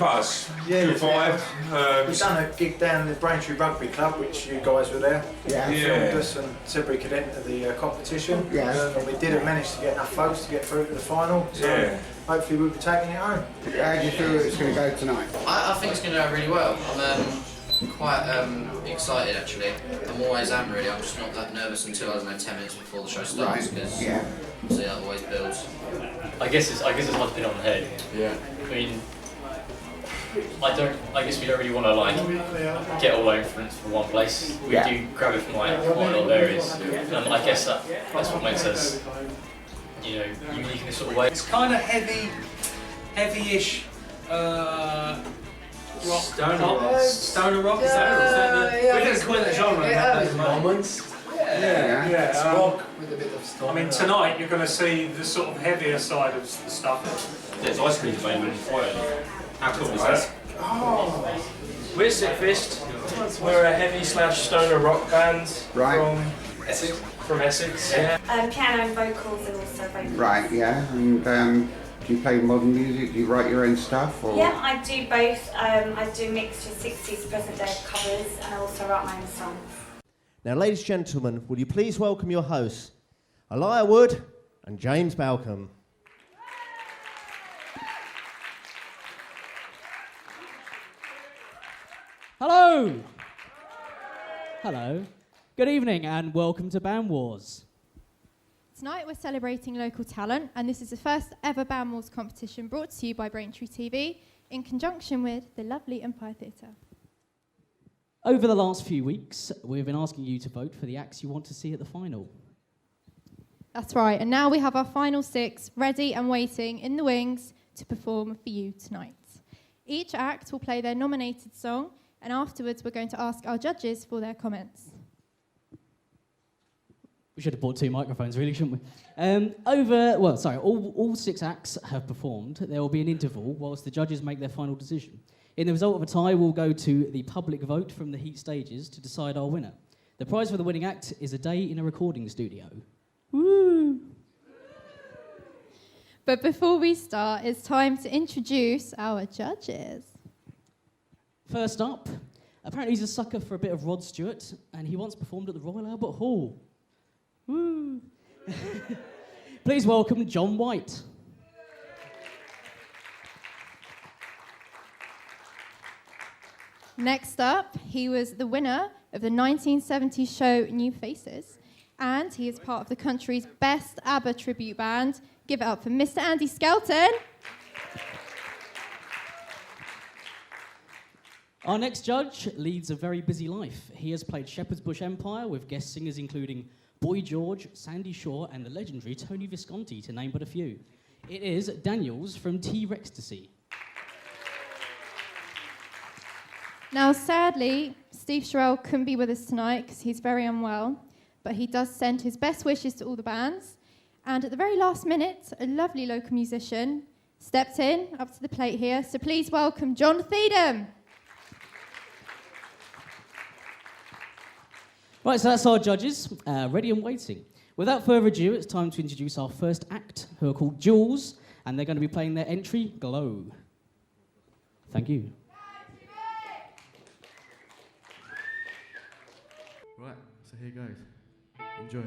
us. Yeah, 2 5. We've done a gig down the Braintree Rugby Club, which you guys were there. Filmed us and said we could enter the competition. And we didn't manage to get enough folks to get through to the final. So hopefully we'll be taking it home. How do you feel it's going to go tonight? I think it's going to go really well. I'm quite excited actually. I'm always really. I'm just not that nervous until, I don't know, 10 minutes before the show starts, because obviously that always builds. I guess it's hard to pin on the head. Yeah. I mean, I guess we don't really want to like get all our influence from one place. We do grab it from like quite a lot of areas. And I guess that's what makes us, you know, unique in this sort of way. It's kind of heavy-ish rock. Stoner rock. Is that we didn't call it a genre in those moments. It's rock with a bit of stoner. I mean, tonight you're going to see the sort of heavier side of the stuff. There's ice cream flame in fire. How cool is that? Oh. We're Sick Fist. We're a heavy / stoner rock band from Essex. Piano and vocals and also vocals. Right, yeah. And do you play modern music? Do you write your own stuff? Or? Yeah, I do both. I do mixture 60s present day covers, and I also write my own songs. Now, ladies and gentlemen, will you please welcome your hosts, Aaliyah Wood and James Balcombe. Hello! Hello. Good evening and welcome to Band Wars. Tonight we're celebrating local talent, and this is the first ever Band Wars competition brought to you by Braintree TV in conjunction with the lovely Empire Theatre. Over the last few weeks, we've been asking you to vote for the acts you want to see at the final. That's right, and now we have our final 6 ready and waiting in the wings to perform for you tonight. Each act will play their nominated song, and afterwards we're going to ask our judges for their comments. We should have bought 2 microphones, really, shouldn't we? All 6 acts have performed. There will be an interval whilst the judges make their final decision. In the result of a tie, we'll go to the public vote from the heat stages to decide our winner. The prize for the winning act is a day in a recording studio. Woo! But before we start, it's time to introduce our judges. First up, apparently he's a sucker for a bit of Rod Stewart, and he once performed at the Royal Albert Hall. Woo! Please welcome John White. Next up, he was the winner of the 1970s show New Faces, and he is part of the country's best ABBA tribute band. Give it up for Mr. Andy Skelton. Our next judge leads a very busy life. He has played Shepherd's Bush Empire with guest singers including Boy George, Sandy Shaw, and the legendary Tony Visconti, to name but a few. It is Danielz from T-Rextasy. Now, sadly, Steve Sherrill couldn't be with us tonight because he's very unwell, but he does send his best wishes to all the bands. And at the very last minute, a lovely local musician stepped in, up to the plate here, so please welcome John Theedom. Right, so that's our judges, ready and waiting. Without further ado, it's time to introduce our first act, who are called Jules, and they're going to be playing their entry, Glow. Thank you. Right, so here goes. Enjoy.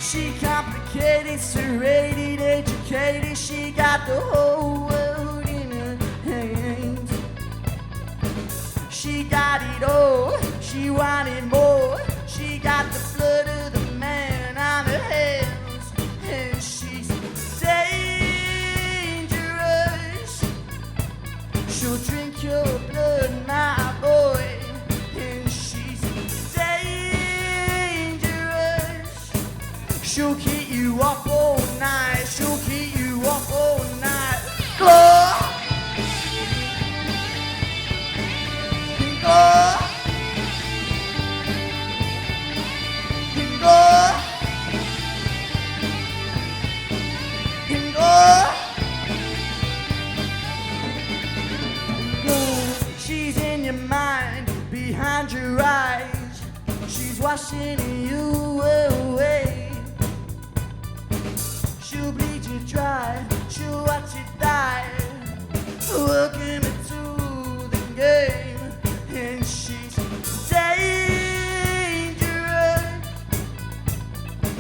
She complicated, serrated, educated. She got the whole world in her hands. She got it all, she wanted more. She got the blood of the man on her hands. And she's dangerous. She'll drink your blood, my boy. And she's dangerous. She'll keep you up all night. She'll keep you up all night. Glow! behind your eyes. She's washing you away. She'll bleed you dry, she'll watch you die. Welcome to the game, and she's dangerous.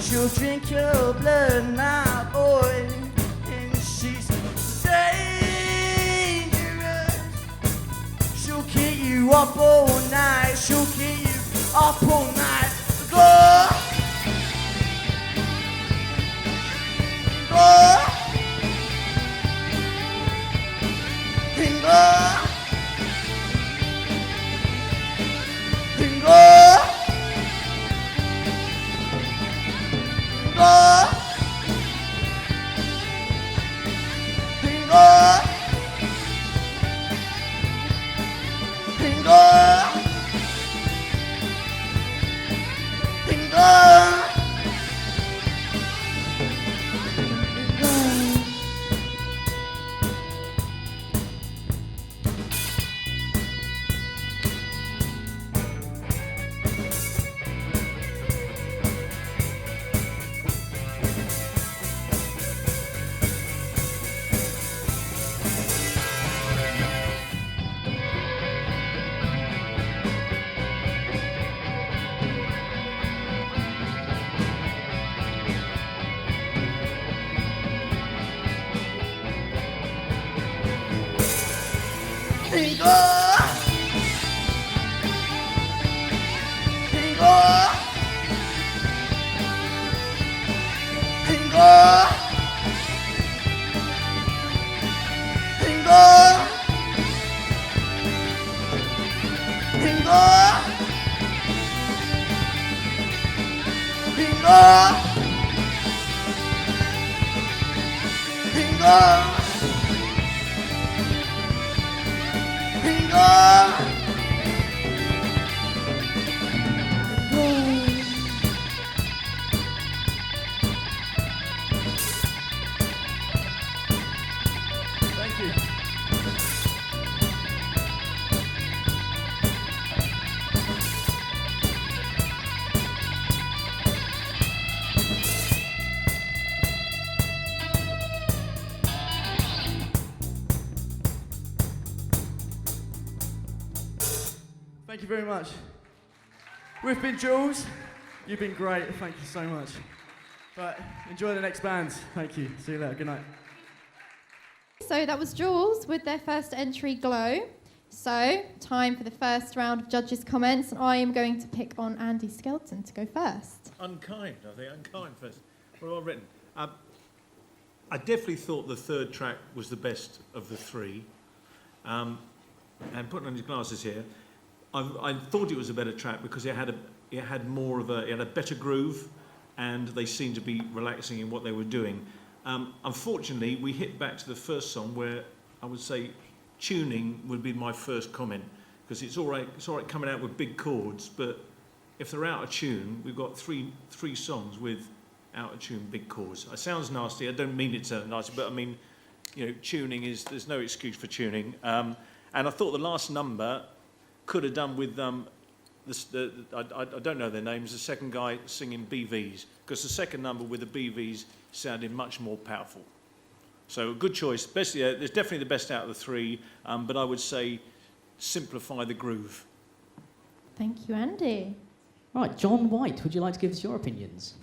She'll drink your blood, my boy, and she's dangerous. She'll keep you up all night, she'll keep you up all night. Go! Go! Go! Thank you very much. We've been Jules. You've been great. Thank you so much. But enjoy the next bands. Thank you. See you later. Good night. So that was Jules with their first entry, Glow. So, time for the first round of judges' comments, and I am going to pick on Andy Skelton to go first. Unkind, I think. Unkind first. What have I written? I definitely thought the third track was the best of the three. And putting on his glasses here, I thought it was a better track because it had a better groove, and they seemed to be relaxing in what they were doing. Unfortunately, we hit back to the first song where I would say tuning would be my first comment, because it's all right coming out with big chords, but if they're out of tune, we've got three songs with out of tune big chords. It sounds nasty. I don't mean it to nasty, but I mean, tuning is, there's no excuse for tuning. And I thought the last number could have done with I don't know their names. The second guy singing BVs, because the second number with the BVs sounded much more powerful. So a good choice. Best, yeah, there's definitely the best out of the three, but I would say simplify the groove. Thank you, Andy. Right, John White, would you like to give us your opinions?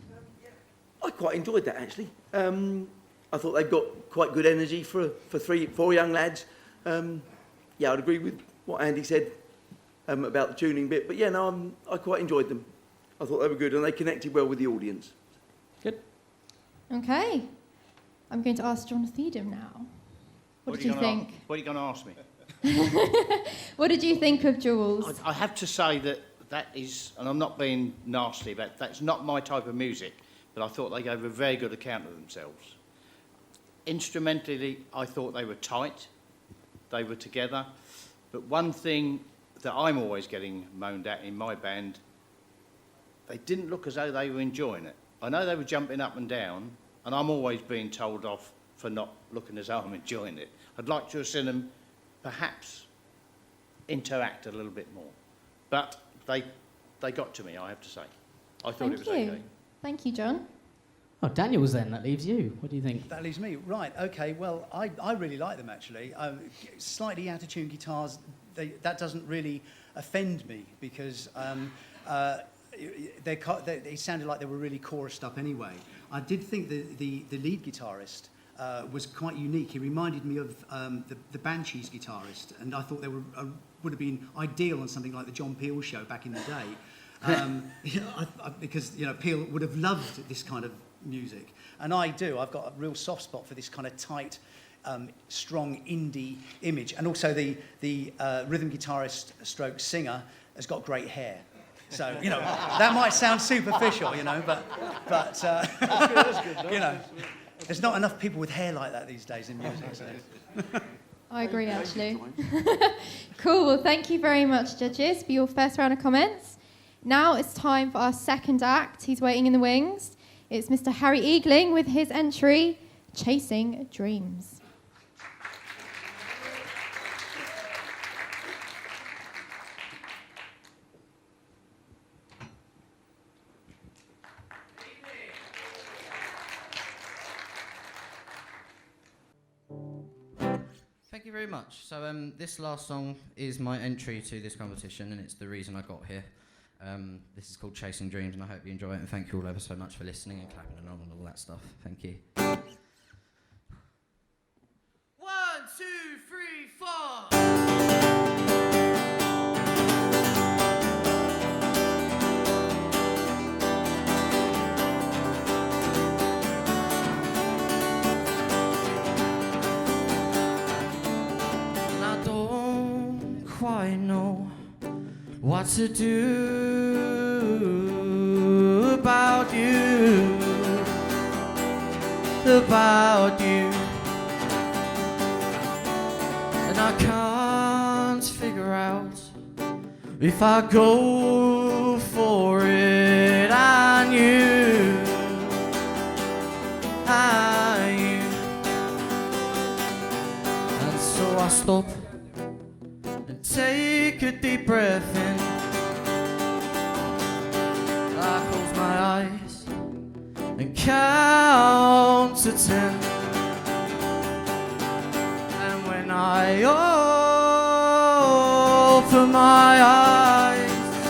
I quite enjoyed that, actually. I thought they've got quite good energy for four young lads. Yeah, I'd agree with what Andy said about the tuning bit, but yeah, no, I quite enjoyed them. I thought they were good, and they connected well with the audience. Good. Okay. I'm going to ask John Theedom now. What did you think? What are you going to ask me? What did you think of Jules? I have to say that is, and I'm not being nasty, but that's not my type of music, but I thought they gave a very good account of themselves. Instrumentally, I thought they were tight, they were together, but one thing that I'm always getting moaned at in my band, they didn't look as though they were enjoying it. I know they were jumping up and down, and I'm always being told off for not looking as though I'm enjoying it. I'd like to have seen them perhaps interact a little bit more. But they got to me, I have to say. I thought it was Thank you. okay. Thank you, John. Oh, Danielz then, that leaves you. What do you think? That leaves me. Right, okay, well, I really like them, actually. Slightly out-of-tune guitars, that doesn't really offend me, because it sounded like they were really chorused up anyway. I did think the lead guitarist was quite unique. He reminded me of the Banshees guitarist, and I thought they would have been ideal on something like the John Peel show back in the day. Because Peel would have loved this kind of music, and I do. I've got a real soft spot for this kind of tight, strong indie image, and also the rhythm guitarist stroke singer has got great hair. So that might sound superficial, but there's not enough people with hair like that these days in music. So. I agree, actually. Cool. Well, thank you very much, judges, for your first round of comments. Now it's time for our second act. He's waiting in the wings. It's Mr. Harry Eagling with his entry, Chasing Dreams. Thank you very much. So this last song is my entry to this competition, and it's the reason I got here. This is called Chasing Dreams, and I hope you enjoy it, and thank you all ever so much for listening and clapping along and all that stuff. Thank you. 1, 2, 3, 4. I know what to do about you, and I can't figure out if I go for it on you, and so I stop. Take a deep breath in. I close my eyes and count to 10. And when I open my eyes,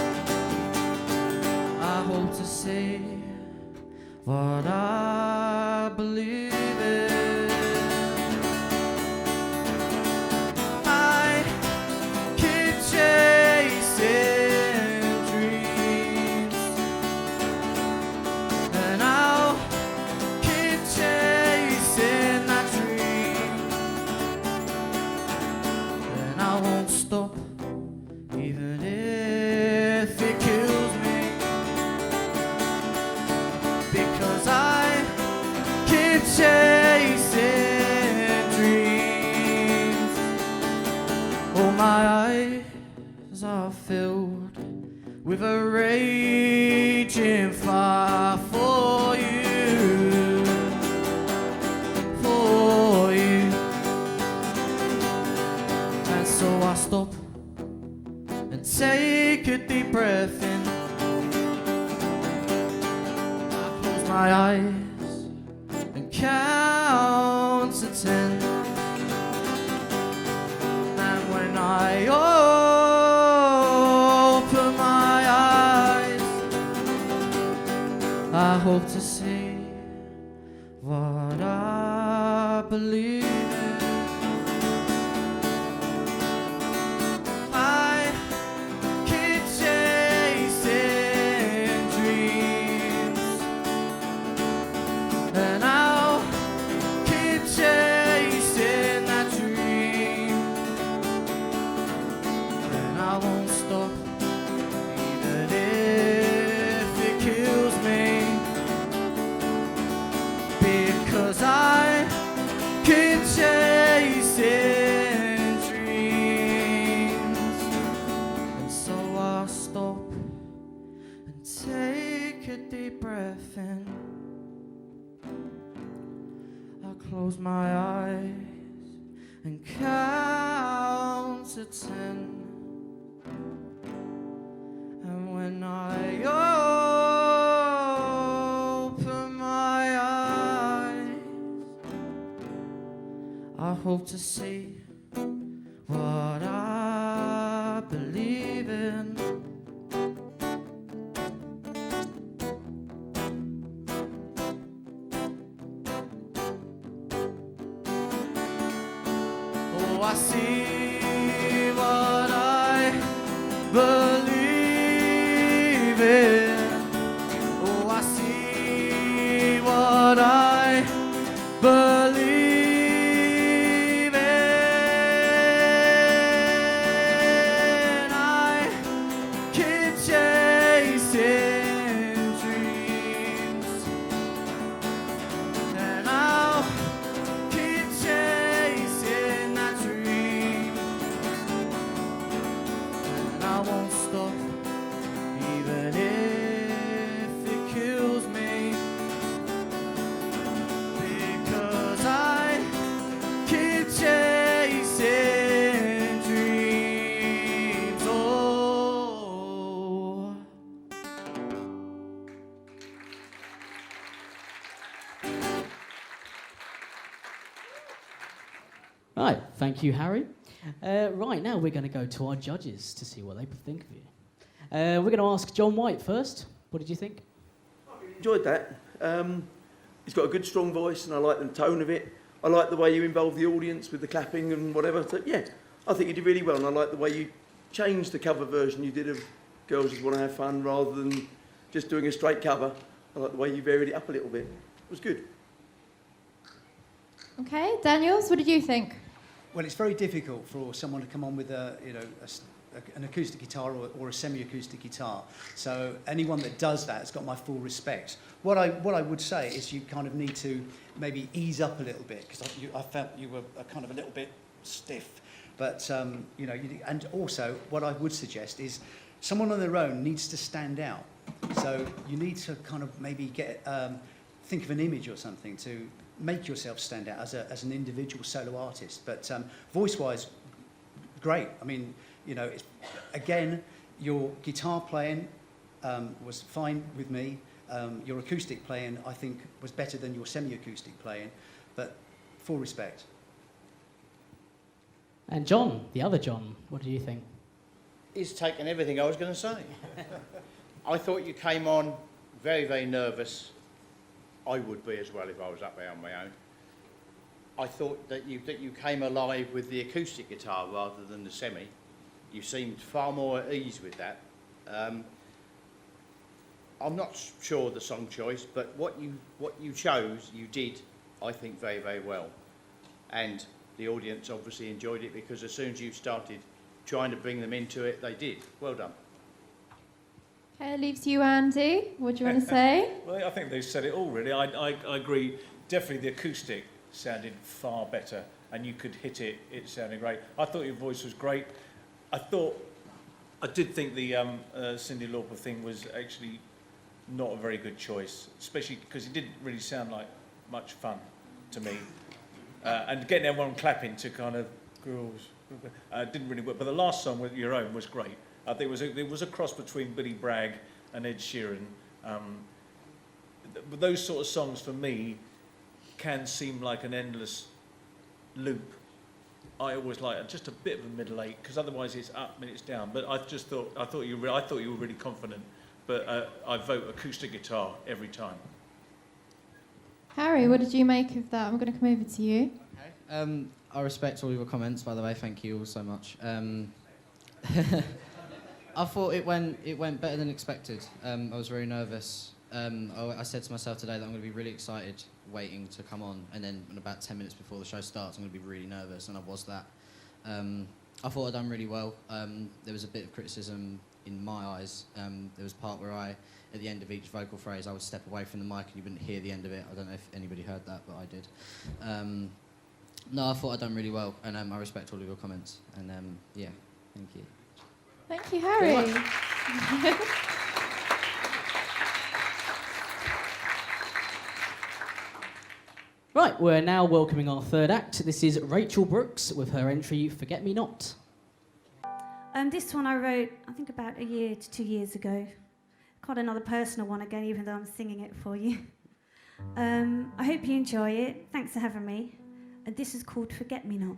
I hope to see what I believe in. Chasing dreams. Oh, my eyes are filled with a raging fire for you, and so I stop and take a deep breath in. I close my eyes, count to 10, and when I open my eyes, I hope to see what I believe in. I keep chasing dreams, and chasing that dream, and I won't stop, even if it kills me, because I keep chasing dreams, and so I'll stop and take a deep breath in. Close my eyes and count to 10, I open my eyes, I hope to see what I believe in. Oh, I see what I believe in. Oh, I see what I believe in. I keep chasing dreams, and I'll keep chasing that dream, and I won't stop even if it kills me, because I keep chasing dreams. Oh. Right, thank you, Harry. Right, now we're going to go to our judges to see what they think of you. We're going to ask John White first. What did you think? Enjoyed that. He's got a good strong voice and I like the tone of it. I like the way you involve the audience with the clapping and whatever. So yeah, I think you did really well, and I like the way you changed the cover version you did of Girls Just Want to Have Fun rather than just doing a straight cover. I like the way you varied it up a little bit. It was good. Okay, Danielz, what did you think? Well, it's very difficult for someone to come on with an acoustic guitar or a semi-acoustic guitar. So anyone that does that has got my full respect. What I would say is you kind of need to maybe ease up a little bit, because I felt you were kind of a little bit stiff. But and also what I would suggest is someone on their own needs to stand out. So you need to kind of maybe think of an image or something to make yourself stand out as an individual solo artist. But voice-wise, great. I mean, again, your guitar playing was fine with me. Your acoustic playing, I think, was better than your semi-acoustic playing, but full respect. And John, the other John, what do you think? He's taken everything I was going to say. I thought you came on very, very nervous. I would be as well if I was up there on my own. I thought that you came alive with the acoustic guitar rather than the semi. You seemed far more at ease with that. I'm not sure of the song choice, but what you chose, you did, I think, very, very well. And the audience obviously enjoyed it, because as soon as you started trying to bring them into it, they did. Well done. Okay, it leaves you, Andy. What do you want to say? Well, I think they've said it all, really. I agree. Definitely the acoustic sounded far better, and you could hit it. It sounded great. I thought your voice was great. I did think the Cyndi Lauper thing was actually not a very good choice, especially because it didn't really sound like much fun to me. And getting everyone clapping to kind of girls didn't really work. But the last song, with Your Own, was great. I think it was a cross between Billy Bragg and Ed Sheeran. But those sort of songs for me can seem like an endless loop. I always like just a bit of a middle eight, because otherwise it's up and it's down. But I thought you were really confident. But I vote acoustic guitar every time. Harry, what did you make of that? I'm going to come over to you. Okay. I respect all your comments, by the way. Thank you all so much. I thought it went better than expected. I was very nervous. I said to myself today that I'm going to be really excited waiting to come on, and then about 10 minutes before the show starts I'm going to be really nervous, and I was that. I thought I'd done really well. There was a bit of criticism in my eyes. There was a part where at the end of each vocal phrase, I would step away from the mic and you wouldn't hear the end of it. I don't know if anybody heard that, but I did. No, I thought I'd done really well, and I respect all of your comments. And yeah, thank you. Thank you, Harry. Right, we're now welcoming our third act. This is Rachel Brooks with her entry, Forget Me Not. This one I wrote, I think about a year to 2 years ago. got another personal one again, even though I'm singing it for you. I hope you enjoy it. Thanks for having me. And this is called Forget Me Not.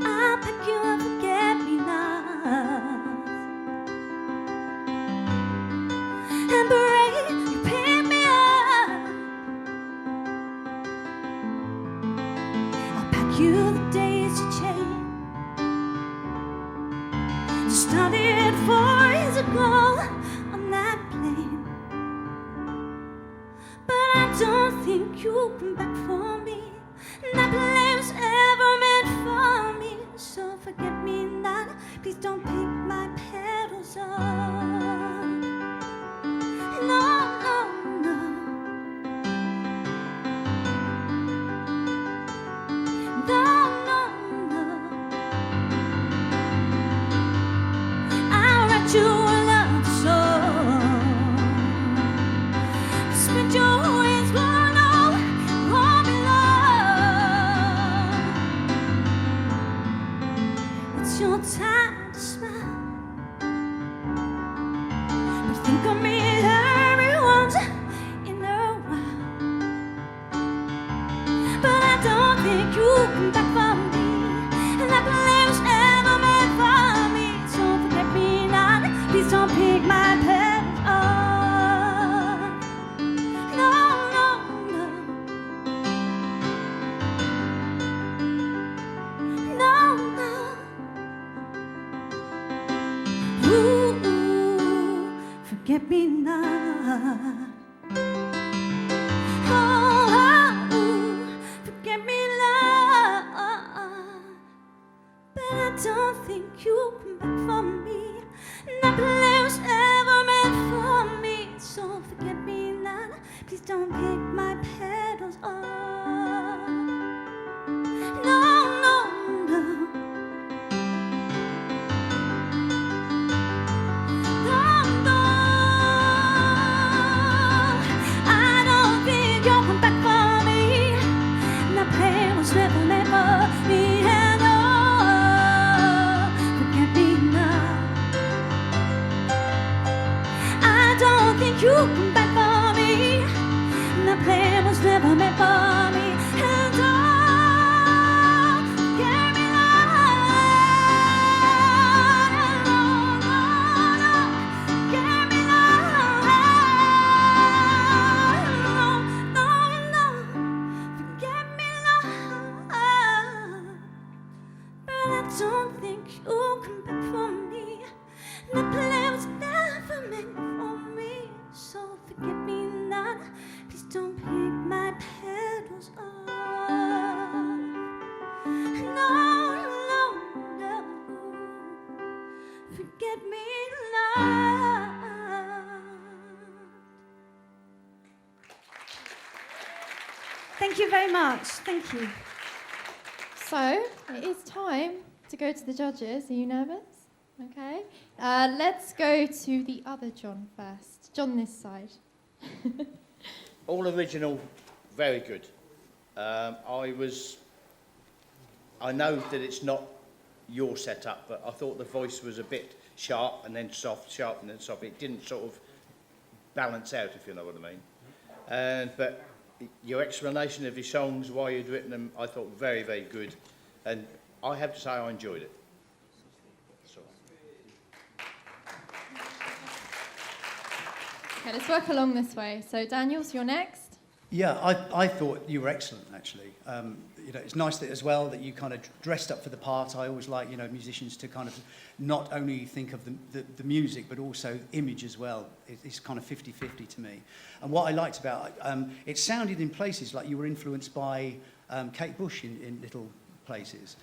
I'll pack you a forget-me-nots and pray you pick me up. I'll pack you the days you change. Started 4 years ago on that plane, but I don't think you'll come back for me. That plane was ever meant for me. So forget me not, please don't pick my petals up. No, no, no. No, no, no. I'll write you a love song. Spend your wings, but no, it won't be long. It's your time to smile, but think of me every once in a while. But I don't think you come back for me, and that plane was ever meant for me. So forget me not, please don't pick my petals up. No, no, no. No, no. Ooh, ooh, forget me not. Oh, oh, ooh, forget me not. But I don't think you'll come back for me. That plane was ever meant for me. So forget me not, please don't pick my petals up. No, no, no. No, no. I don't think you'll come back for me. That plane was never meant for me. And oh, forget me not. I don't think you'll come back for me. That plane was never meant for me. And oh, forget me not. No, no, no. Forget me not. No, no, no. Forget me not. But I don't think you'll come back for me. The plane was never meant for me. So forget me not, please don't pick my petals up. No, no, no. Forget me not. Thank you very much. Thank you. So, it is time to go to the judges. Are you nervous? Okay. Let's go to the other John first. John, this side. All original, very good. I know that it's not your setup, but I thought the voice was a bit sharp and then soft, sharp and then soft. It didn't sort of balance out, if you know what I mean. But your explanation of your songs, why you'd written them, I thought very, very good. And I have to say I enjoyed it. Okay, let's work along this way. So, Danielz, you're next. Yeah, I thought you were excellent, actually. You know, it's nice that as well that you kind of dressed up for the part. I always like, you know, musicians to kind of not only think of the music, but also image as well. It's kind of 50-50 to me. And what I liked about it sounded in places like you were influenced by Kate Bush in little places,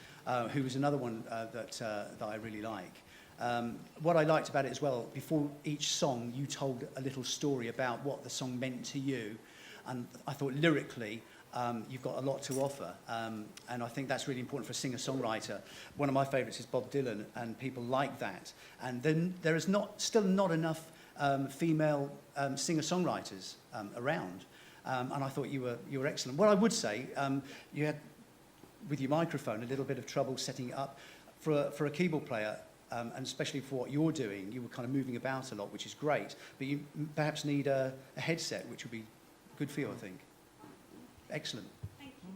who was another one that I really like. What I liked about it as well, before each song, you told a little story about what the song meant to you. And I thought lyrically, you've got a lot to offer. And I think that's really important for a singer-songwriter. One of my favourites is Bob Dylan, and people like that. And then there is still not enough female singer-songwriters around. and I thought you were excellent. What I would say, you had, with your microphone, a little bit of trouble setting it up. For a keyboard player, and especially for what you're doing, you were kind of moving about a lot, which is great, but you perhaps need a headset, which would be good for you, I think. Excellent. Thank you.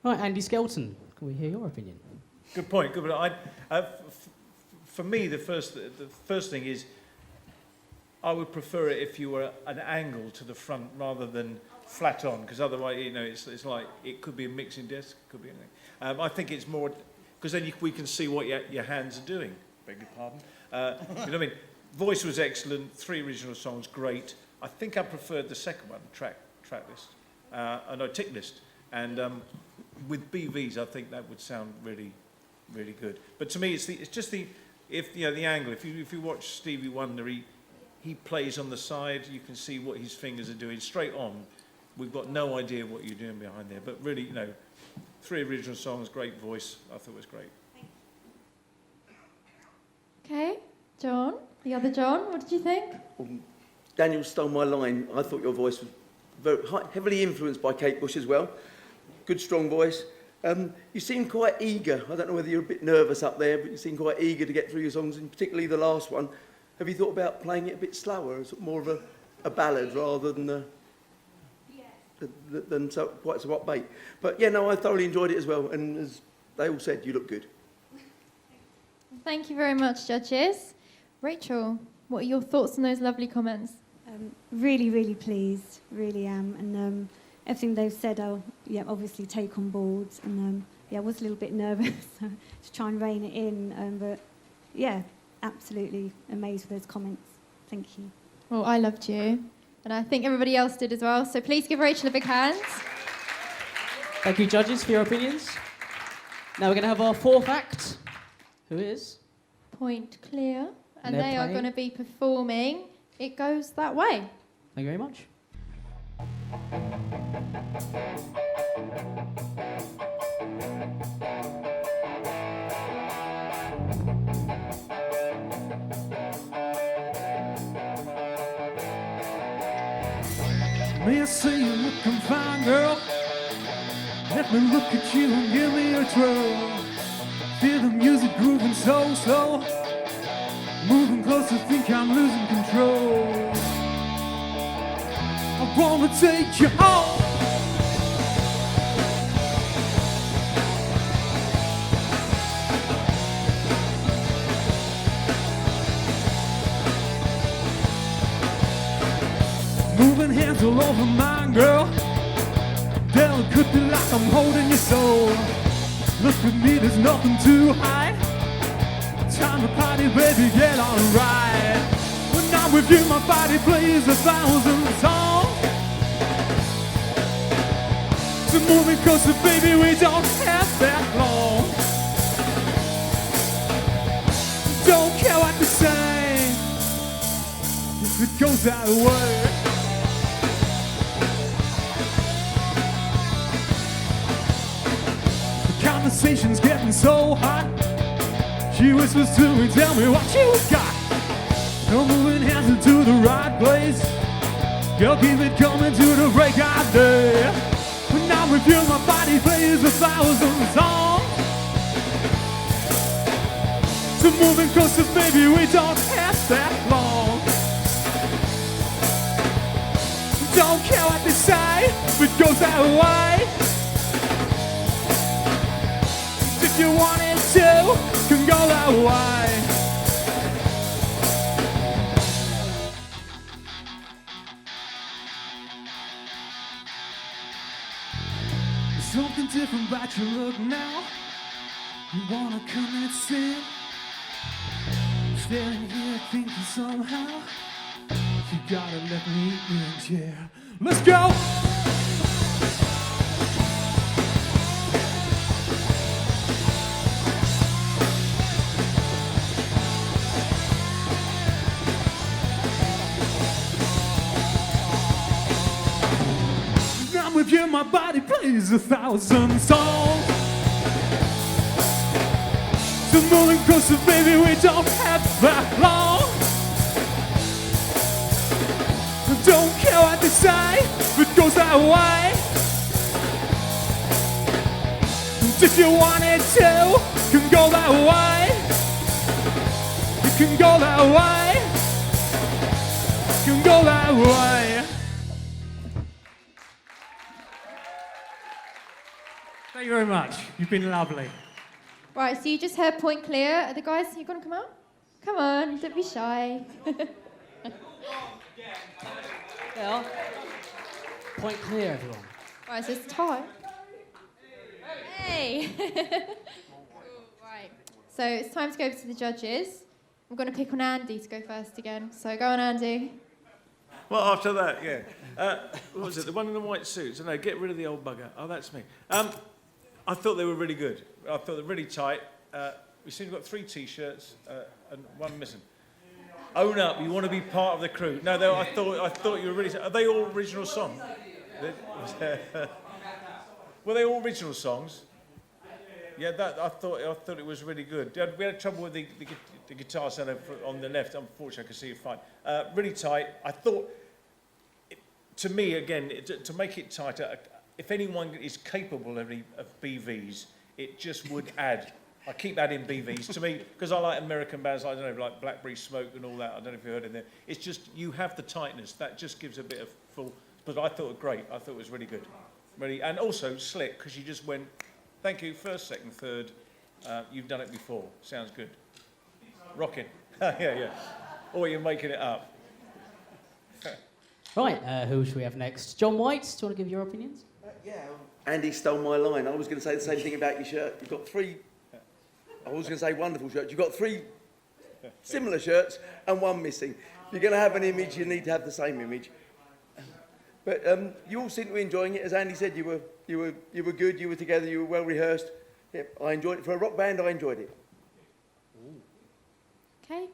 Right, Andy Skelton, can we hear your opinion? Good point. Good point. For me, the first thing is, I would prefer it if you were an angle to the front rather than flat on, because otherwise, you know, it's like it could be a mixing desk, it could be anything. I think it's more because then we can see what your hands are doing. Beg your pardon. You know what I mean? Voice was excellent. 3 original songs, great. I think I preferred the second one, track list, tick list, and with BVs, I think that would sound really, really good. But to me, it's just the angle. If you watch Stevie Wonder, he plays on the side. You can see what his fingers are doing. Straight on, we've got no idea what you're doing behind there. But really, 3 original songs, great voice. I thought it was great. Okay, John, the other John, what did you think? Daniel stole my line. I thought your voice was very heavily influenced by Kate Bush as well. Good, strong voice. You seem quite eager. I don't know whether you're a bit nervous up there, but you seem quite eager to get through your songs, and particularly the last one. Have you thought about playing it a bit slower, more of a ballad rather than quite so upbeat? But yeah, no, I thoroughly enjoyed it as well, and as they all said, you look good. Thank you very much, judges. Rachel, what are your thoughts on those lovely comments? Really, really pleased, really am, and everything they've said I'll obviously take on board, and I was a little bit nervous to try and rein it in, but yeah, absolutely amazed with those comments. Thank you. Well, I loved you, and I think everybody else did as well, so please give Rachel a big hand. Thank you, judges, for your opinions. Now we're going to have our 4th act, who is? Point Clear, and They're they are playing. going to be performing It Goes That Way. Thank you very much. May I say you're looking fine, girl? Let me look at you and give me a twirl. Feel the music grooving so slow. Moving closer, think I'm losing control. I wanna take you home. Moving hands all over mine, girl. Delicately like I'm holding your soul. Look at me, there's nothing to hide. Time to party, baby, get on right. When I'm with you, my body plays 1,000 songs. So moving closer, baby, we don't have that long. Don't care what they say, if it goes that way. Conversation's getting so hot. She whispers to me, tell me what you got. No moving hands into the right place. Girl, keep it coming to the break of day. When I'm with you, my body plays 1,000 songs. So moving closer, baby, we don't have that long. Don't care what they say, if it goes that way. If you wanted to, can go that way. There's something different about your look now. You wanna come and sit, standing here thinking somehow you gotta let me in, yeah. Let's go! With you, my body plays 1,000 songs. So moving closer, baby, we don't have that long. Don't care what they say, it goes out. that way. And if you wanted to, you can go that way. You can go that way. You can go that way. Thank you very much. You've been lovely. Right, so you just heard Point Clear. Are the guys, you gonna come out? Come on, don't be shy. Yeah. Point clear, everyone. Right, so it's time. Hey! Right, so it's time to go over to the judges. I'm going to pick on Andy to go first again. So go on, Andy. Well, after that, yeah. What was it? The one in the white suits? No, get rid of the old bugger. Oh, that's me. I thought they were really good. I thought they were really tight. We seem to have got 3 T-shirts and one missing. Own up, you want to be part of the crew. No, I thought you were really... Are they all original songs? Were they all original songs? Yeah, I thought it was really good. We had trouble with the guitar sound on the left. Unfortunately, I could see it fine. Really tight. I thought, to me, again, to make it tighter, if anyone is capable of BVs, it just would add. I keep adding BVs to me because I like American bands. I don't know, like Blackberry Smoke and all that. I don't know if you heard it there. It's just you have the tightness that just gives a bit of full. But I thought it was great. I thought it was really good, really, and also slick because you just went. Thank you, first, second, third. You've done it before. Sounds good. Rocking. Yeah. Or you're making it up. Right, who should we have next? John White, do you want to give your opinions? Yeah. Andy stole my line. I was going to say the same thing about your shirt. You've got 3. I was going to say wonderful shirts. You've got 3 similar shirts and 1 missing. If you're going to have an image, you need to have the same image. But you all seem to be enjoying it. As Andy said, you were good. You were together. You were well rehearsed. Yep, I enjoyed it. For a rock band, I enjoyed it. Okay.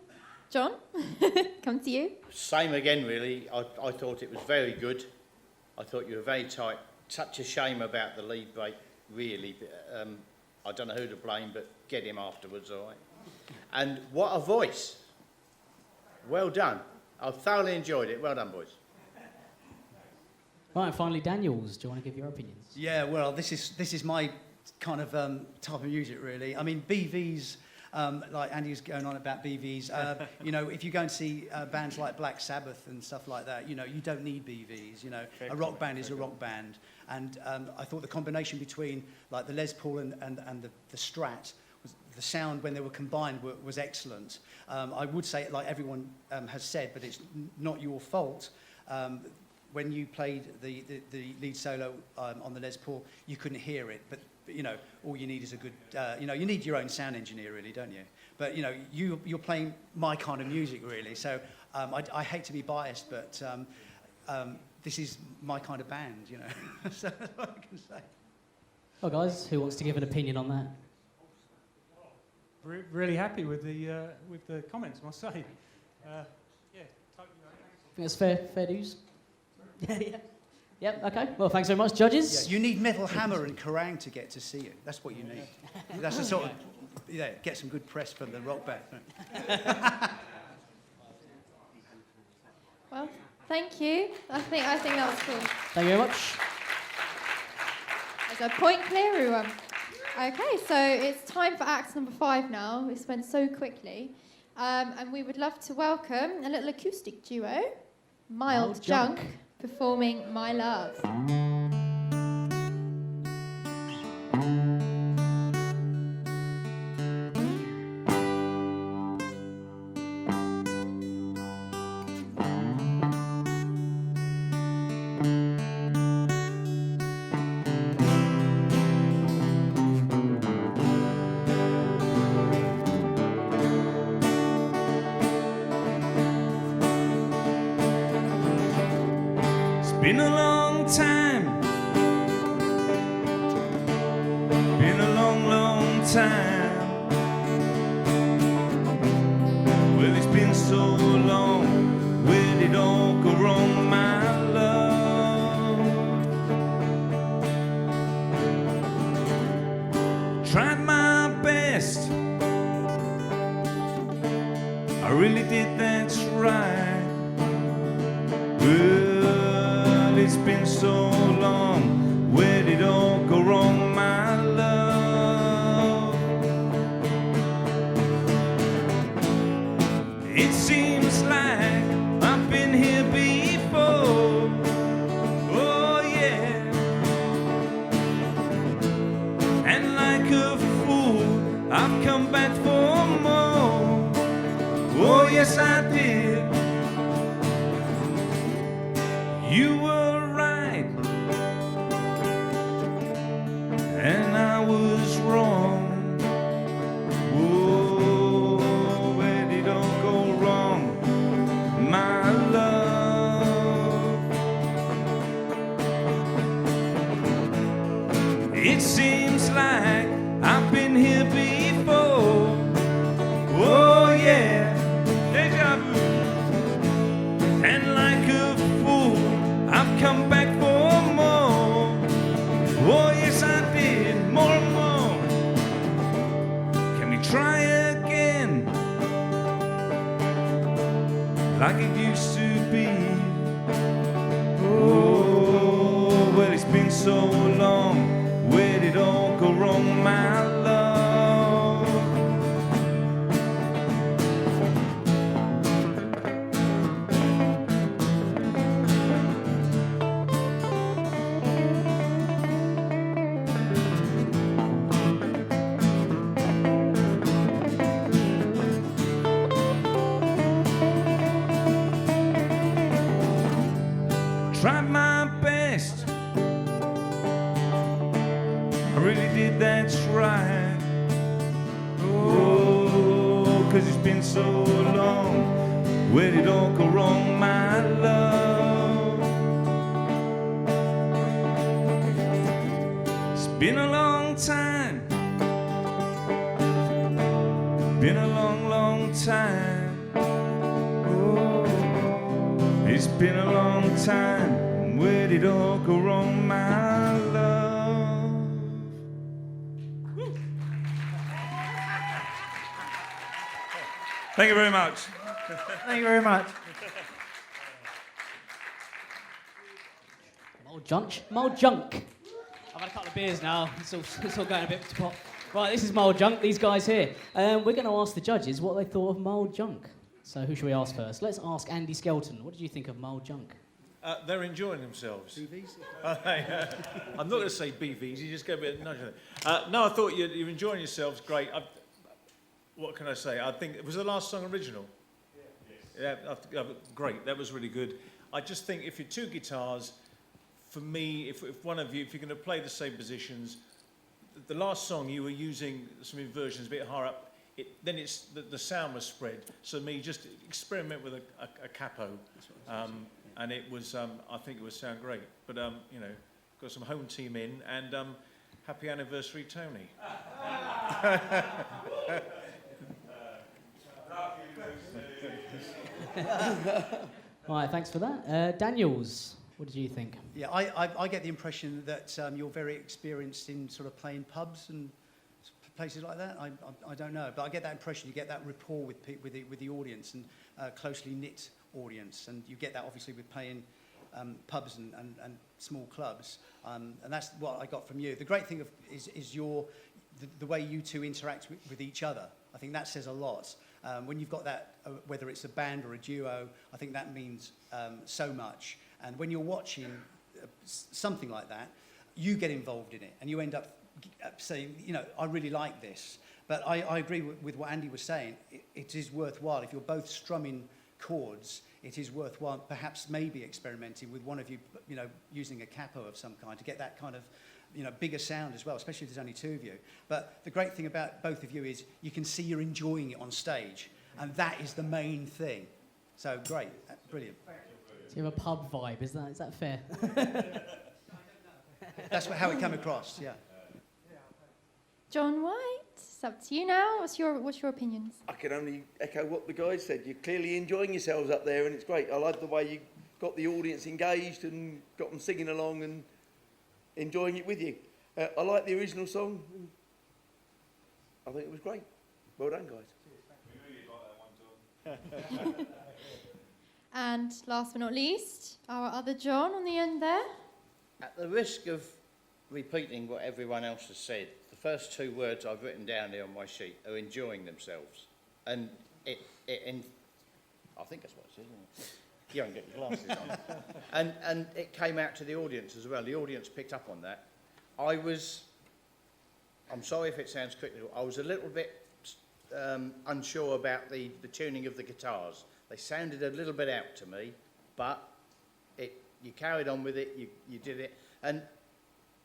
John, come to you. Same again, really. I thought it was very good. I thought you were very tight. Such a shame about the lead break, really. I don't know who to blame, but get him afterwards, all right? And what a voice. Well done. I thoroughly enjoyed it. Well done, boys. Right, and finally, Danielz, do you want to give your opinions? Yeah, well, this is my kind of type of music, really. I mean, BVs, like Andy was going on about BVs. You know, if you go and see bands like Black Sabbath and stuff like that, you know, you don't need BVs. You know, a rock band is a rock band. And I thought the combination between like the Les Paul and the Strat, the sound when they were combined was excellent. I would say, like everyone has said, but it's not your fault. When you played the lead solo on the Les Paul, you couldn't hear it. But you know, all you need is a good, you know, you need your own sound engineer, really, don't you? But you know, you're playing my kind of music, really. So I hate to be biased, but this is my kind of band, you know. So that's what I can say. Well, guys, who wants to give an opinion on that? Really happy with the comments, I must say. Yeah, totally. I think that's fair dues. Yeah. Yep, okay. Well, thanks very much, judges. Yeah, you need Metal Hammer and Kerrang to get to see it. That's what you need. That's the sort of, get some good press from the rock band. Well, thank you. I think that was cool. Thank you very much. There's a point clear, everyone. Okay, so it's time for act number 5 now. It's went so quickly. And we would love to welcome a little acoustic duo, Mild Junk, performing My Love. Been a long time. Been a long, long time. Well, it's been so long. Where did it all go wrong, my love? Tried my best. I really did, that's right. Well, it's been so long. Where did all go wrong, my love? It seems like I've been here before. Oh yeah. And like a fool, I've come back for more. Oh yes, I did. You were right, and I was wrong. Oh, where did all go wrong, my love? It seems like I've been here before. Oh yeah, deja vu. And like a fool, I've come back for more. Oh yes, I did, more and more. Can we try again, like it used to be? Oh, well, it's been so long. Where did all go wrong, my love? Tried my best, I really did, that's right. Oh, 'cause it's been so long. Where did all go wrong, my love? It's been a long time, been a long, long time. It's been a long time. Where did all go wrong, my love? Thank you very much. Thank you very much. Mild junk. I've had a couple of beers now. It's all going a bit to pot. Right, this is mild junk. These guys here. We're going to ask the judges what they thought of mild junk. So who should we ask first? Let's ask Andy Skelton. What did you think of mild junk? They're enjoying themselves. BVs? I'm not going to say BVs, you just go a bit nudge. No, I thought you're enjoying yourselves great. What can I say? I think, was the last song original? Yeah. Great, that was really good. I just think if you're two guitars, for me, if one of you, if you're going to play the same positions, the last song you were using some inversions a bit higher up, then it's the sound was spread. So me, just experiment with a capo. And it was, I think it would sound great. But, you know, got some home team in, and happy anniversary, Tony. Right, thanks for that. Danielz, what did you think? Yeah, I get the impression that you're very experienced in sort of playing pubs and places like that. I don't know, but I get that impression. You get that rapport with the audience and closely knit audience, and you get that obviously with playing pubs and small clubs, and that's what I got from you. The great thing is the way you two interact with each other. I think that says a lot. When you've got that, whether it's a band or a duo, I think that means so much. And when you're watching something like that, you get involved in it, and you end up saying, you know, I really like this. But I agree with what Andy was saying. It is worthwhile if you're both strumming chords. It is worthwhile, perhaps maybe experimenting with one of you, you know, using a capo of some kind to get that kind of, you know, bigger sound as well, especially if there's only two of you. But the great thing about both of you is you can see you're enjoying it on stage, and that is the main thing. So great, brilliant. So you have a pub vibe, is that fair? That's how it came across, yeah. John White, it's up to you now. What's your opinions? I can only echo what the guys said. You're clearly enjoying yourselves up there, and it's great. I like the way you got the audience engaged and got them singing along and enjoying it with you. I like the original song. I think it was great. Well done, guys. And last but not least, our other John on the end there. At the risk of repeating what everyone else has said, the first two words I've written down here on my sheet are enjoying themselves. And I think that's what it says, isn't it? You haven't got your glasses on. And it came out to the audience as well. The audience picked up on that. I'm sorry if it sounds critical, I was a little bit unsure about the tuning of the guitars. They sounded a little bit out to me, but you carried on with it, you did it, and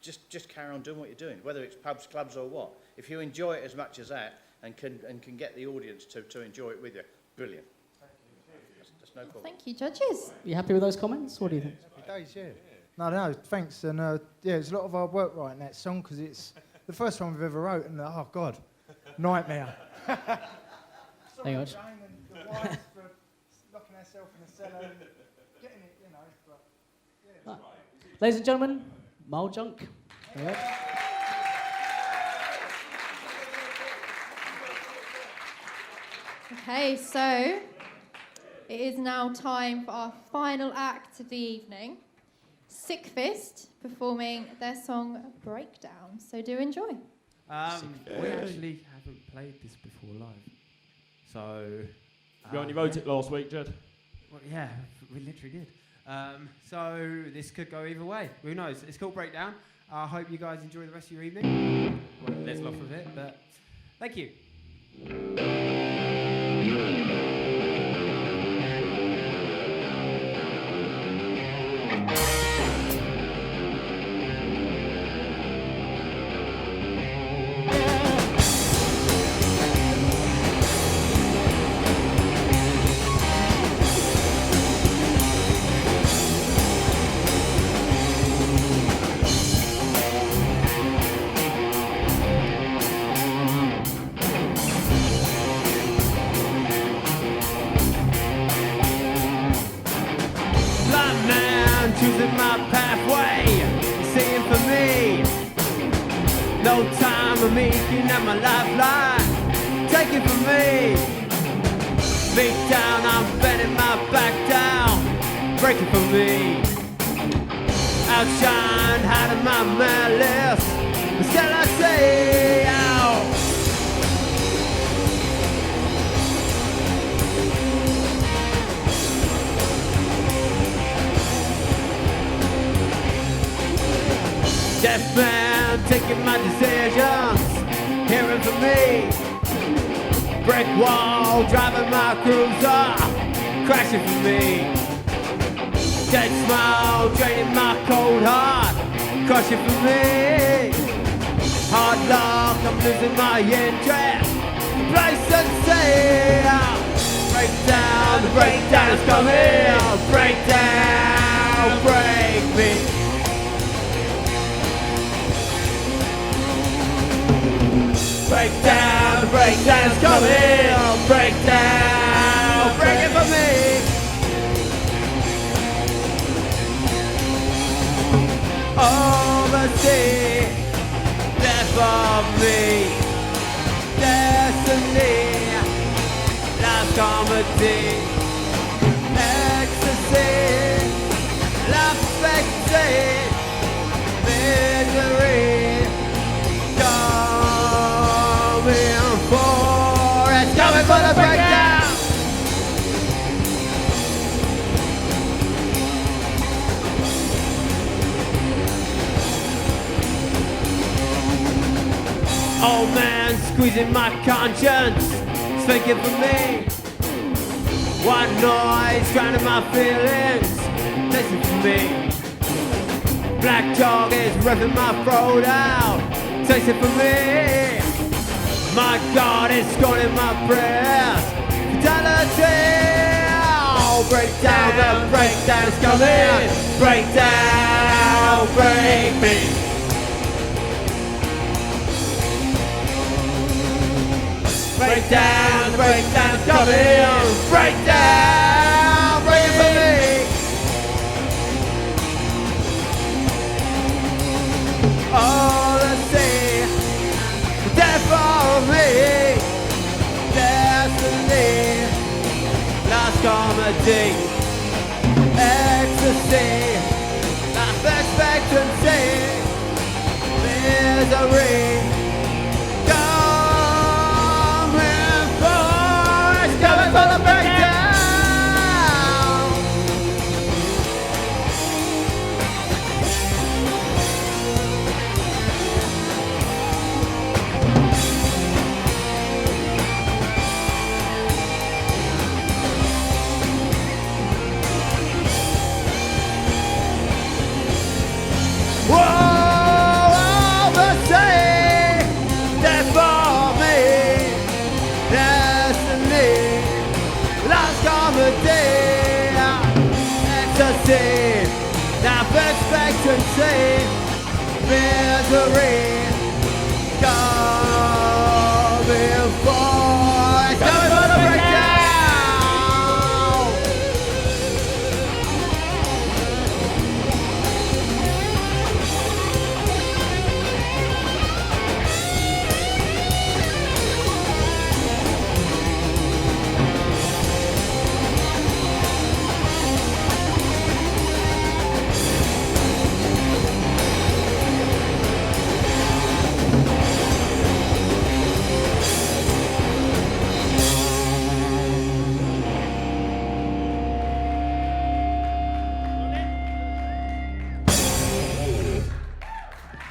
just carry on doing what you're doing, whether it's pubs, clubs or what. If you enjoy it as much as that and can get the audience to enjoy it with you, brilliant. That's no problem. Thank you, judges. You happy with those comments? What do you think? It does, yeah. No, thanks. And yeah, it's a lot of hard work writing that song because it's the first one we've ever wrote, and oh God, nightmare. Hang on. Jane and the wife for locking herself in a cellar and getting it, you know. But yeah. Right. Ladies and gentlemen, Mild Junk. There you go. Okay, so it is now time for our final act of the evening. Sick Fist performing their song Breakdown. So do enjoy. We actually haven't played this before live. So... You only wrote it last week, Jed. Well, yeah, we literally did. So this could go either way. Who knows? It's called Breakdown. I hope you guys enjoy the rest of your evening. Well, there's lots of it, but thank you. Choosing my pathway, seeing for me. No time of making at my lifeline, taking for me. Big down, I'm bending my back down, breaking for me. Outshine, hiding my malice, instead I say out. Deaf man taking my decisions, hearing for me. Brick wall driving my cruiser, crashing for me. Dead smile draining my cold heart, crushing for me. Hard luck, I'm losing my interest, complacency. Breakdown, the breakdown is coming. Breakdown, break me. Breakdown, the breakdown is coming. Breakdown, break it for me. Oversee, death of me. Destiny, life's comedy. Ecstasy, life expectancy. Misery. It's coming for the breakdown. Old man squeezing my conscience, thinking for me. White noise drowning my feelings, listen for me. Black dog is ripping my throat out, tasting for me. My God is scorning my prayers. Fidelity. Oh, breakdown, the breakdown is coming. Breakdown, break me. Breakdown, the breakdown is coming. Breakdown, break it for me. Oh, let's see. Death for me, destiny, last comedy, ecstasy, life expectancy, misery. Coming for the breakdown. Whoa, the sea, death for me, destiny. Last comedy, ecstasy, life expectancy, misery. Coming for the breakdown.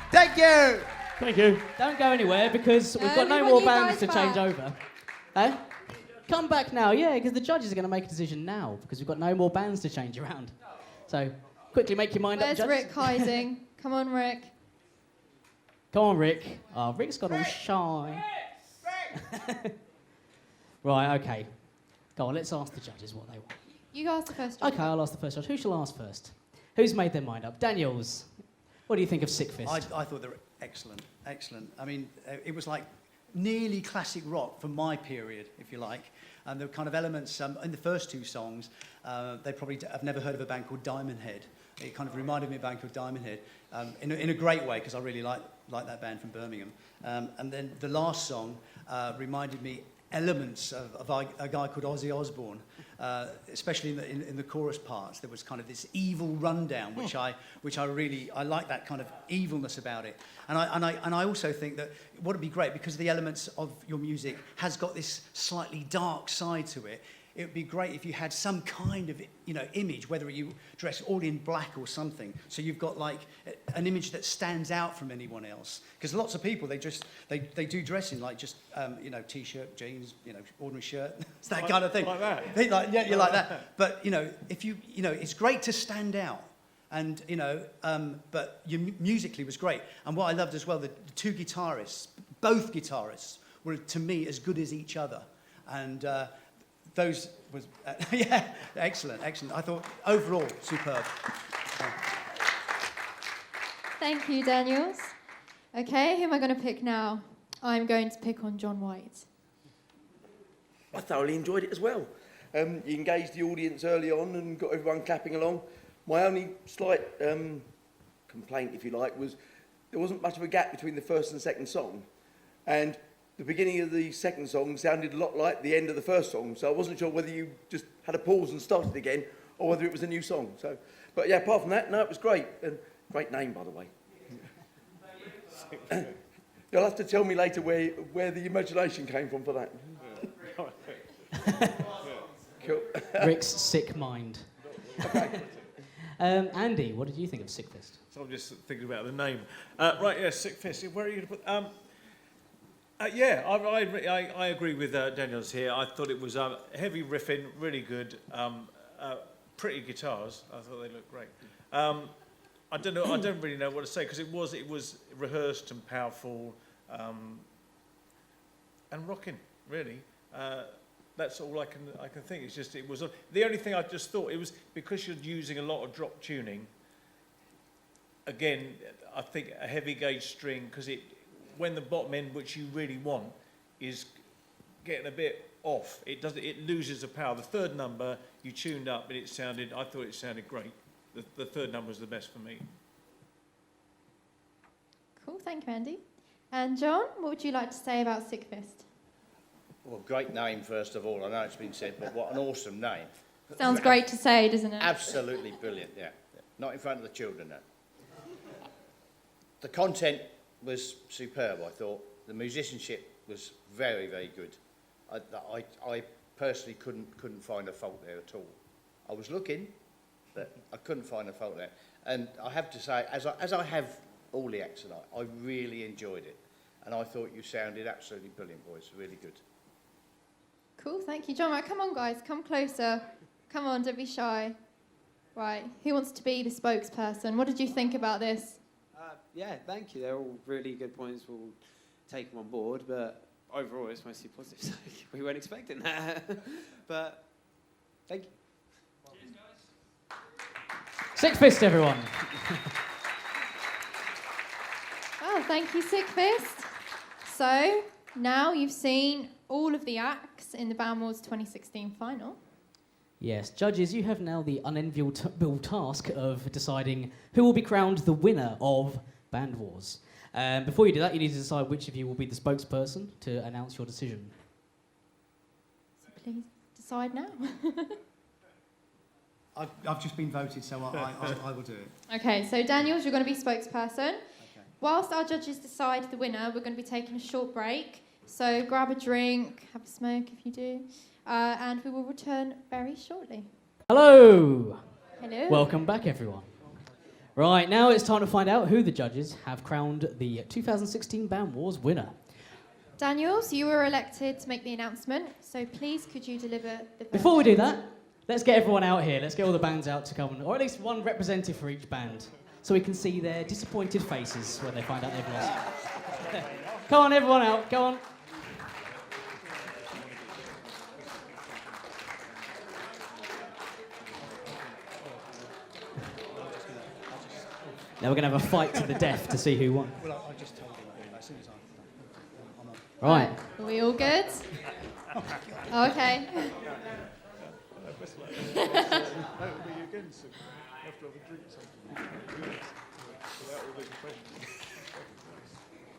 Thank you. Thank you. Don't go anywhere because we've got no more bands to change over. Eh? Come back now, yeah, because the judges are going to make a decision now because we've got no more bands to change around. So, quickly make your mind up, Where's judges. Rick hiding? Come on, Rick. Come on, Rick. Oh, Rick's got all shy. Right, okay. Go on, let's ask the judges what they want. You ask the first judge. Okay, I'll ask the first judge. Who shall ask first? Who's made their mind up? Danielz, what do you think of Sick Fist? I thought they were excellent, excellent. I mean, it was like nearly classic rock from my period, if you like. And there were kind of elements in the first two songs. They probably have never heard of a band called Diamond Head. It kind of reminded me of a band called Diamond Head in a great way because I really like that band from Birmingham. And then the last song reminded me elements of a guy called Ozzy Osbourne, especially in the chorus parts. There was kind of this evil rundown, which I like that kind of evilness about it. And I also think that what would be great because the elements of your music has got this slightly dark side to it. It would be great if you had some kind of image, whether you dress all in black or something. So you've got like an image that stands out from anyone else. Because lots of people they do dress in like just t-shirt, jeans, ordinary shirt, it's that kind of thing. Like that. You're like that. But if you it's great to stand out. And but musically was great. And what I loved as well, the two guitarists, both guitarists were to me as good as each other. And those was excellent. I thought overall superb. Thank you, Danielz. Okay, who am I going to pick now? I'm going to pick on John White. I thoroughly enjoyed it as well. You engaged the audience early on and got everyone clapping along. My only slight complaint, if you like, was there wasn't much of a gap between the first and second song. And the beginning of the second song sounded a lot like the end of the first song, so I wasn't sure whether you just had a pause and started again, or whether it was a new song. So, but yeah, apart from that, no, it was great. And great name, by the way. You'll have to tell me later where the imagination came from for that. Cool. Rick's sick mind. Andy, what did you think of Sick Fist? So I'm just thinking about the name. Right, yeah, Sick Fist. Where are you going to put... I agree with Danielz here. I thought it was heavy riffing, really good, pretty guitars. I thought they looked great. I don't really know what to say because it was rehearsed and powerful, and rocking really. That's all I can think. It's just it was the only thing I just thought it was because you're using a lot of drop tuning. Again, I think a heavy gauge string because when the bottom end, which you really want, is getting a bit off, it loses the power. The third number you tuned up, and I thought it sounded great. The third number was the best for me. Cool, thank you, Andy. And John, what would you like to say about Sick Fist? Well, great name, first of all. I know it's been said, but what an awesome name. Sounds great to say, doesn't it? Absolutely brilliant, yeah. Not in front of the children, though. The content was superb, I thought. The musicianship was very, very good. I personally couldn't find a fault there at all. I was looking, but I couldn't find a fault there. And I have to say, as I have all the acts tonight, I really enjoyed it. And I thought you sounded absolutely brilliant, boys. Really good. Cool, thank you. John, right, come on, guys. Come closer. Come on, don't be shy. Right, who wants to be the spokesperson? What did you think about this? Yeah, thank you. They're all really good points. We'll take them on board, but overall it's mostly positive. So we weren't expecting that. But thank you. Cheers, guys. Six Fist, everyone. Oh, thank you, Sick Fist. So, now you've seen all of the acts in the Band Wars 2016 final. Yes, judges, you have now the unenviable task of deciding who will be crowned the winner of Band Wars. Before you do that, you need to decide which of you will be the spokesperson to announce your decision. So please decide now. I've just been voted, so I will do it. Okay, so Danielz, you're going to be spokesperson. Whilst our judges decide the winner, we're going to be taking a short break. So grab a drink, have a smoke if you do, and we will return very shortly. Hello! Hello. Welcome back, everyone. Right, now it's time to find out who the judges have crowned the 2016 Band Wars winner. Danielz, you were elected to make the announcement, so please could you deliver the... Before we do that, let's get everyone out here. Let's get all the bands out to come, or at least one representative for each band, so we can see their disappointed faces when they find out they've lost. Come on, everyone out, go on. Now we're going to have a fight to the death to see who won. Well, I just told you as soon as I'm Right. Are we all good? Okay.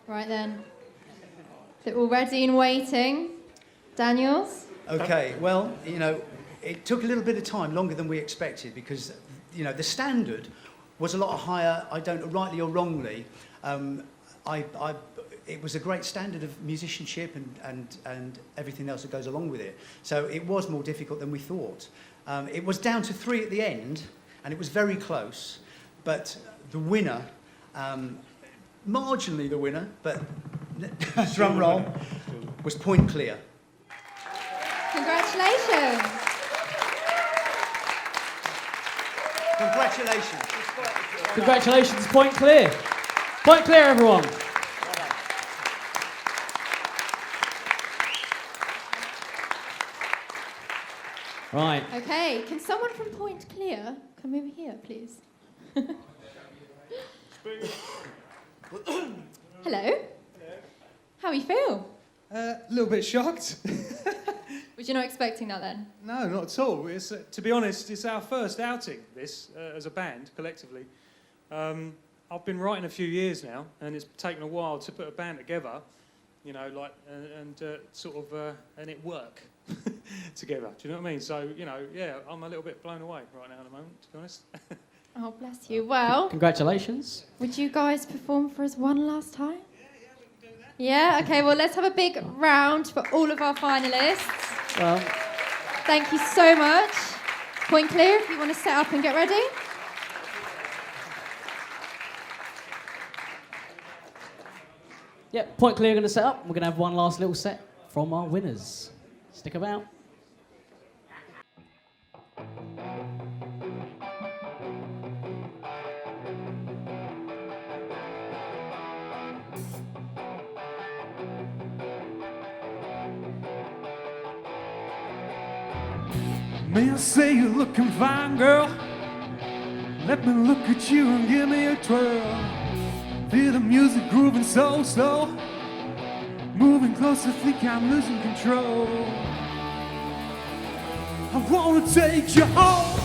Right then. They're all ready and waiting. Danielz? Okay, well, you know, it took a little bit of time, longer than we expected, because, you know, the standard was a lot higher. I don't, rightly or wrongly, it was a great standard of musicianship and everything else that goes along with it. So it was more difficult than we thought. It was down to 3 at the end, and it was very close. But the winner, marginally the winner, but drum roll, was Point Clear. Congratulations. Congratulations. Congratulations, Point Clear. Point Clear, everyone. Right. Okay, can someone from Point Clear come over here, please? Hello. How you feel? A little bit shocked. Was you not expecting that then? No, not at all. It's, to be honest, it's our first outing, this, as a band, collectively. I've been writing a few years now, and it's taken a while to put a band together, you know, like, and it work together. Do you know what I mean? So, you know, yeah, I'm a little bit blown away right now at the moment, to be honest. Oh, bless you. Well, Congratulations. would you guys perform for us one last time? Yeah, okay, well, let's have a big round for all of our finalists. Well, thank you so much. Point Clear, if you want to set up and get ready. Yep, Point Clear going to set up. We're going to have one last little set from our winners. Stick about. May I say you're looking fine, girl? Let me look at you and give me a twirl. Feel the music grooving so slow. Moving closer, think I'm losing control. I wanna take you home.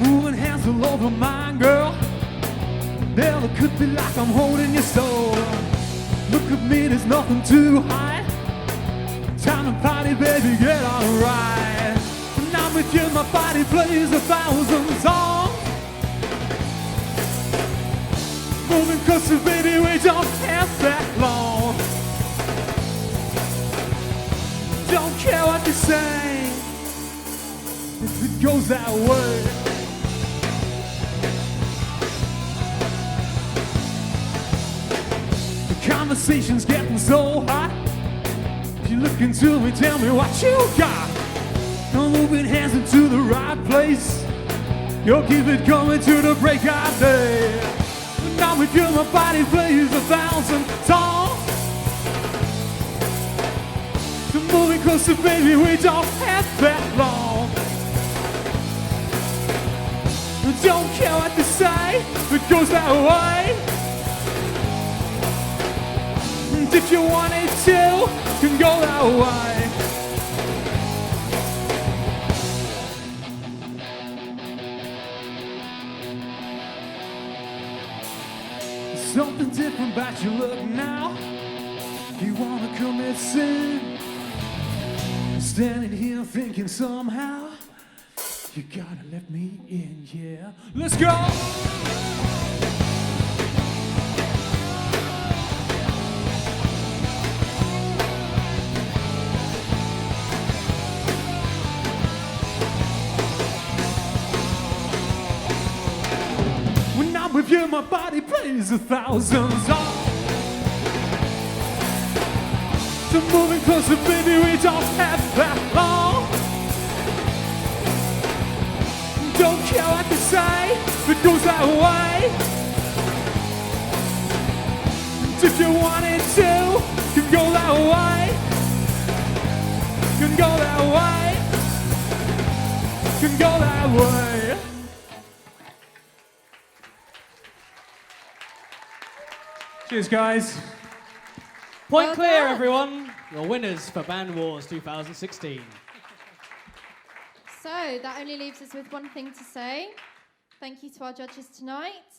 Moving hands all over mine, girl. Delicate feel like I'm holding your soul. Look at me, there's nothing to hide. Time to party, baby, get alright. When I'm with you, my body plays 1,000 songs. Moving closer, baby, we don't have that long. Don't care what you say, if it goes that way. The conversation's getting so hot. If you look into me, tell me what you got. I'm moving hands into the right place. You'll keep it coming to the break of day. When I'm with you, my body plays 1,000 songs. So moving closer, baby, we don't have that long. Don't care what they say, it goes that way. And if you want it to, can go that way. Something different about your look now. You wanna commit sin. Standing here thinking somehow you gotta let me in, yeah. Let's go! When I'm with you, my body plays 1,000 songs. So moving closer, baby, we don't have that long. Don't care what they say, it goes that way. And if you want it to, can go that way. Can go that way. Can go that way. Cheers, guys. Point clear, everyone. Your winners for Band Wars 2016. So that only leaves us with one thing to say. Thank you to our judges tonight,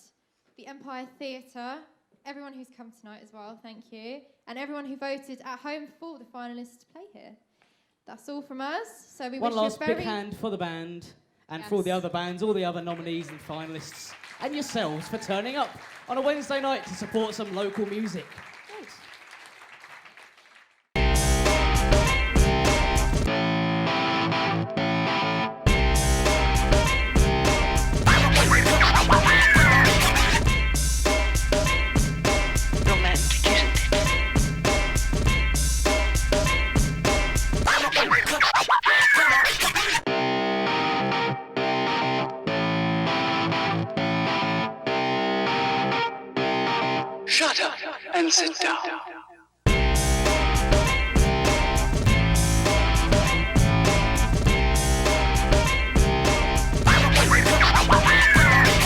the Empire Theatre, everyone who's come tonight as well, thank you, and everyone who voted at home for the finalists to play here. That's all from us. So we One wish you a last very big hand for the band and Yes. for all the other bands, all the other nominees and finalists, and yourselves for turning up on a Wednesday night to support some local music. Thanks. Shut up and sit down.